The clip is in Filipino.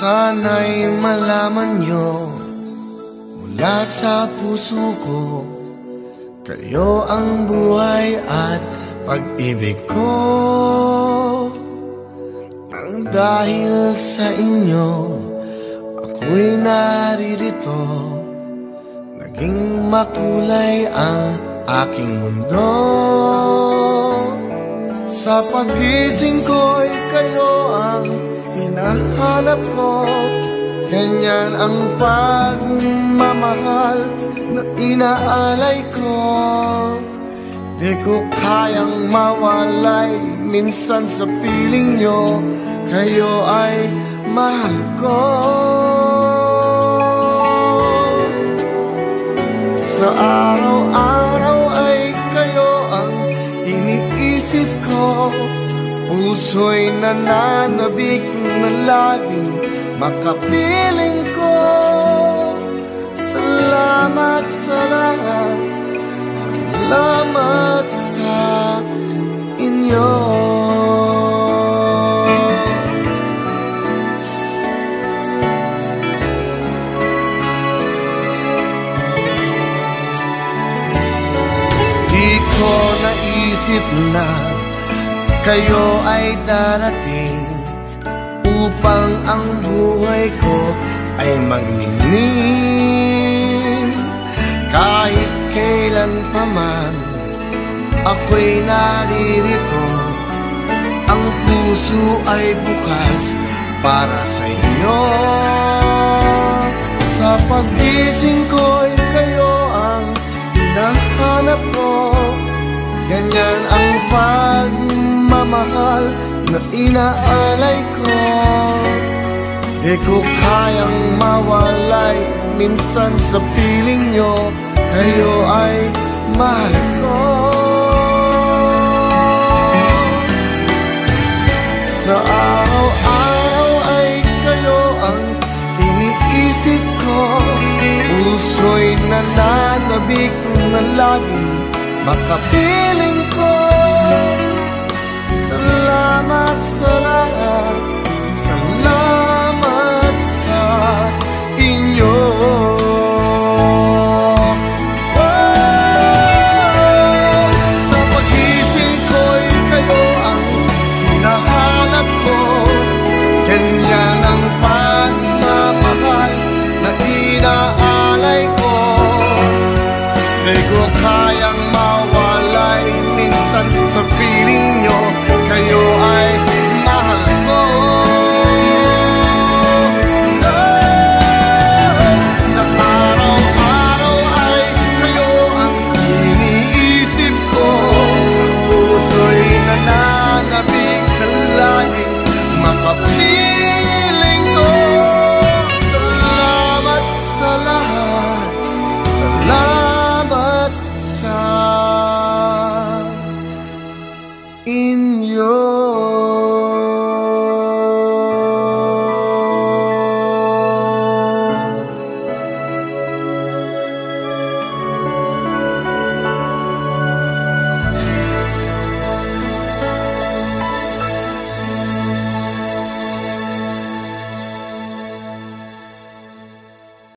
Sana'y malaman nyo mula sa puso ko, kayo ang buhay at pag-ibig ko. Nang dahil sa inyo, ako'y naririto. Naging makulay ang aking mundo. Sa pagising ko'y kayo ang hinahanap ko. Ganyan ang pagmamahal na inaalay ko. Di ko kayang mawalay minsan sa piling nyo. Kayo ay mahal ko. Sa araw-araw ay kayo ang iniisip ko. Puso'y nananabik na laging makapiling ko. Salamat sa lahat, salamat sa inyo. Di ko naisip na kayo ay darating upang ang buhay ko ay magningning. Kahit kailan pa man ako'y naririto, ang puso ay bukas para sa inyo. Sa pagising ko'y kayo ang hinahanap ko. Ganyan ang pagmamahal na inaalay ko. Di ko kayang mawalay minsan sa piling nyo. Kayo ay mahal ko. Sa araw-araw ay kayo ang iniisip ko. Puso'y nananabik na laging makapiling ko. Salamat sa lahat, salamat sa inyo. Sa pagising ko'y kayo ang hinahanap ko. Ganyan ang pagmamahal na inaalay ko. Di ko kayang mawalay minsan sa piling nyo.